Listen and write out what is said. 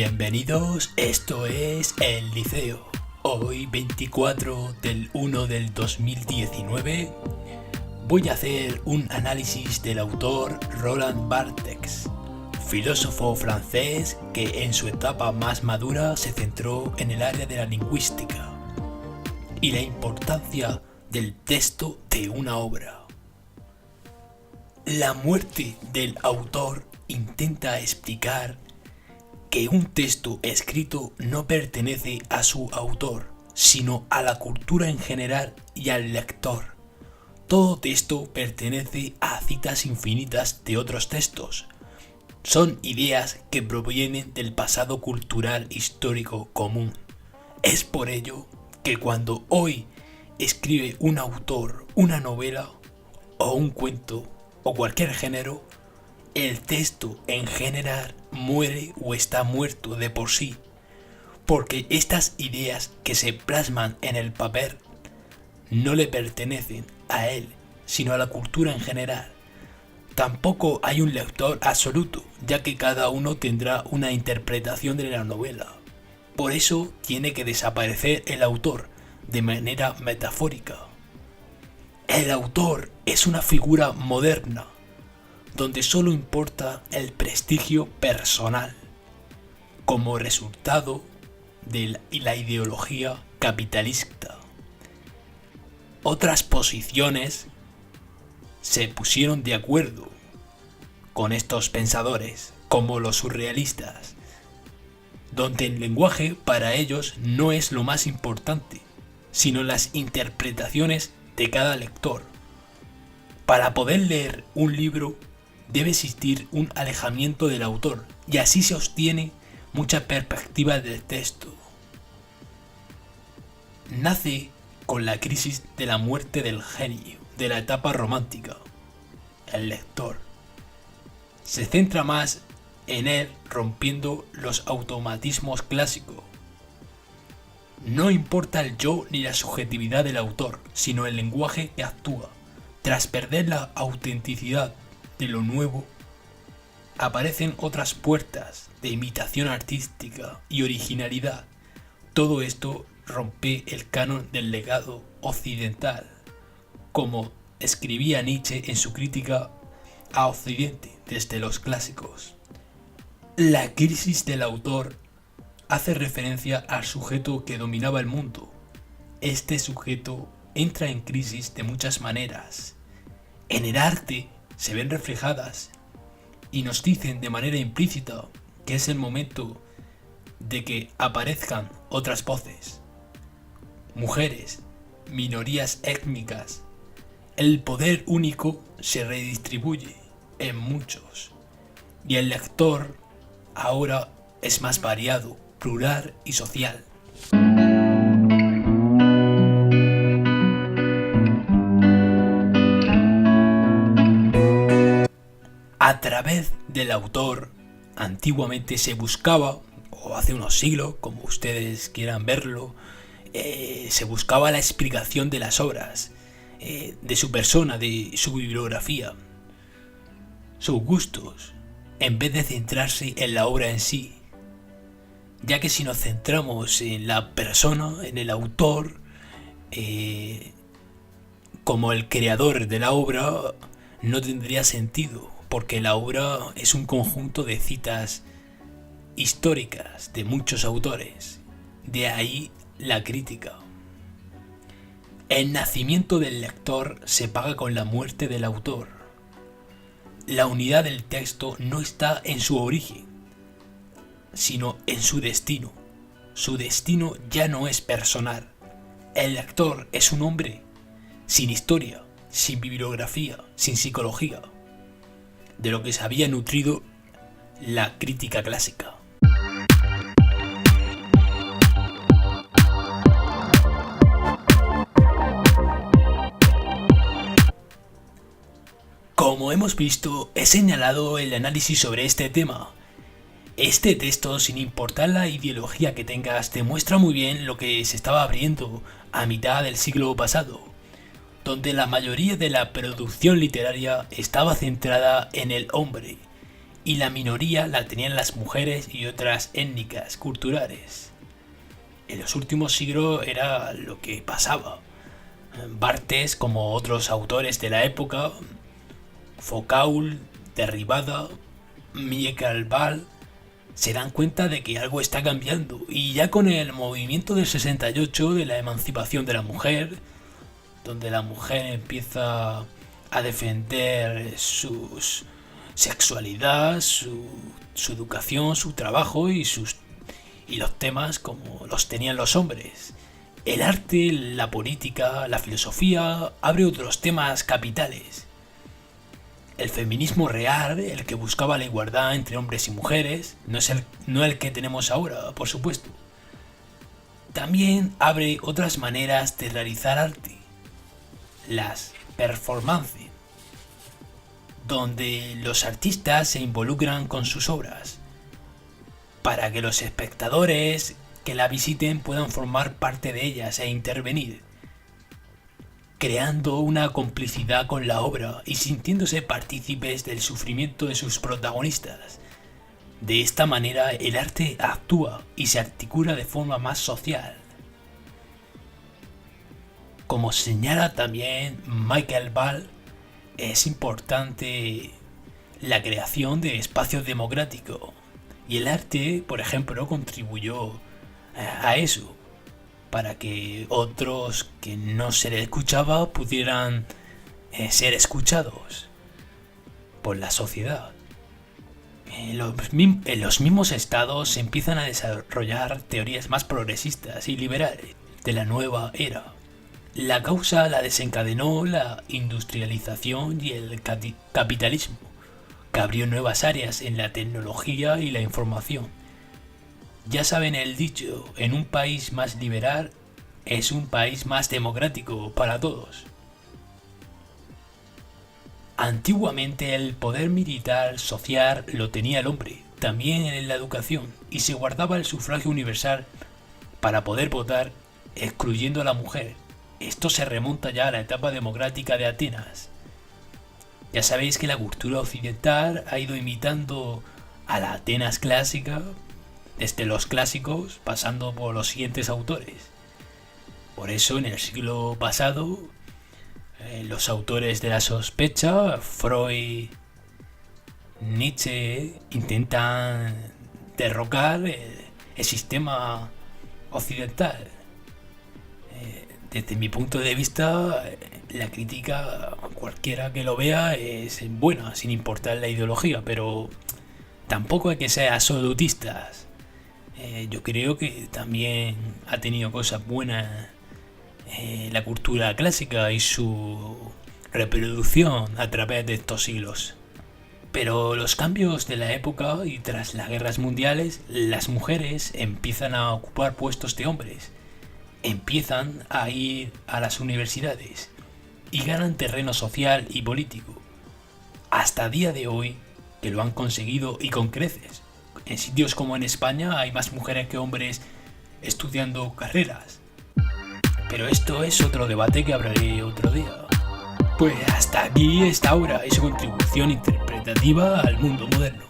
Bienvenidos, esto es El Liceo. Hoy 24 del 1 del 2019 voy a hacer un análisis del autor Roland Barthes, filósofo francés que en su etapa más madura se centró en el área de la lingüística y la importancia del texto de una obra. La muerte del autor intenta explicar que un texto escrito no pertenece a su autor, sino a la cultura en general y al lector. Todo texto pertenece a citas infinitas de otros textos. Son ideas que provienen del pasado cultural histórico común. Es por ello que cuando hoy escribe un autor una novela o un cuento o cualquier género, el texto en general muere o está muerto de por sí, porque estas ideas que se plasman en el papel no le pertenecen a él, sino a la cultura en general. Tampoco hay un lector absoluto, ya que cada uno tendrá una interpretación de la novela. Por eso tiene que desaparecer el autor, de manera metafórica. El autor es una figura moderna, donde solo importa el prestigio personal, como resultado de la ideología capitalista. Otras posiciones se pusieron de acuerdo con estos pensadores, como los surrealistas, donde el lenguaje para ellos no es lo más importante, sino las interpretaciones de cada lector. Para poder leer un libro debe existir un alejamiento del autor, y así se obtiene mucha perspectiva del texto. Nace con la crisis de la muerte del genio de la etapa romántica. El lector se centra más en él, rompiendo los automatismos clásicos. No importa el yo ni la subjetividad del autor, sino el lenguaje que actúa. Tras perder la autenticidad de lo nuevo, aparecen otras puertas de imitación artística y originalidad. Todo esto rompe el canon del legado occidental, como escribía Nietzsche en su crítica a Occidente desde los clásicos. La crisis del autor hace referencia al sujeto que dominaba el mundo. Este sujeto entra en crisis de muchas maneras. En el arte se ven reflejadas y nos dicen de manera implícita que es el momento de que aparezcan otras voces, mujeres, minorías étnicas. El poder único se redistribuye en muchos y el lector ahora es más variado, plural y social. A través del autor, antiguamente se buscaba, o hace unos siglos, como ustedes quieran verlo, se buscaba la explicación de las obras, de su persona, de su bibliografía, sus gustos, en vez de centrarse en la obra en sí. Ya que si nos centramos en la persona, en el autor, como el creador de la obra, no tendría sentido, porque la obra es un conjunto de citas históricas de muchos autores. De ahí la crítica. El nacimiento del lector se paga con la muerte del autor. La unidad del texto no está en su origen, sino en su destino. Su destino ya no es personal. El lector es un hombre sin historia, sin bibliografía, sin psicología, de lo que se había nutrido la crítica clásica. Como hemos visto, he señalado el análisis sobre este tema. Este texto, sin importar la ideología que tengas, te muestra muy bien lo que se estaba abriendo a mitad del siglo pasado, donde la mayoría de la producción literaria estaba centrada en el hombre y la minoría la tenían las mujeres y otras étnicas culturales. En los últimos siglos era lo que pasaba. Barthes, como otros autores de la época, Foucault, Derribada, Michael Ball, se dan cuenta de que algo está cambiando, y ya con el movimiento del 68 de la emancipación de la mujer, donde la mujer empieza a defender su sexualidad, su educación, su trabajo y los temas como los tenían los hombres. El arte, la política, la filosofía abre otros temas capitales. El feminismo real, el que buscaba la igualdad entre hombres y mujeres, no el que tenemos ahora, por supuesto. También abre otras maneras de realizar arte. Las performances, donde los artistas se involucran con sus obras, para que los espectadores que la visiten puedan formar parte de ellas e intervenir, creando una complicidad con la obra y sintiéndose partícipes del sufrimiento de sus protagonistas. De esta manera el arte actúa y se articula de forma más social. Como señala también Michael Ball, es importante la creación de espacios democráticos, y el arte, por ejemplo, contribuyó a eso, para que otros que no se les escuchaba pudieran ser escuchados por la sociedad. En los mismos estados se empiezan a desarrollar teorías más progresistas y liberales de la nueva era. La causa la desencadenó la industrialización y el capitalismo, que abrió nuevas áreas en la tecnología y la información. Ya saben el dicho, en un país más liberal es un país más democrático para todos. Antiguamente el poder militar social lo tenía el hombre, también en la educación, y se guardaba el sufragio universal para poder votar, excluyendo a la mujer. Esto se remonta ya a la etapa democrática de Atenas. Ya sabéis que la cultura occidental ha ido imitando a la Atenas clásica, desde los clásicos pasando por los siguientes autores. Por eso en el siglo pasado los autores de la sospecha, Freud, Nietzsche, intentan derrocar el sistema occidental. Desde mi punto de vista, la crítica, cualquiera que lo vea, es buena, sin importar la ideología, pero tampoco hay que ser absolutistas. Yo creo que también ha tenido cosas buenas la cultura clásica y su reproducción a través de estos siglos. Pero los cambios de la época y tras las guerras mundiales, las mujeres empiezan a ocupar puestos de hombres, empiezan a ir a las universidades y ganan terreno social y político. Hasta día de hoy que lo han conseguido y con creces. En sitios como en España hay más mujeres que hombres estudiando carreras. Pero esto es otro debate que hablaré otro día. Pues hasta aquí esta obra y su contribución interpretativa al mundo moderno.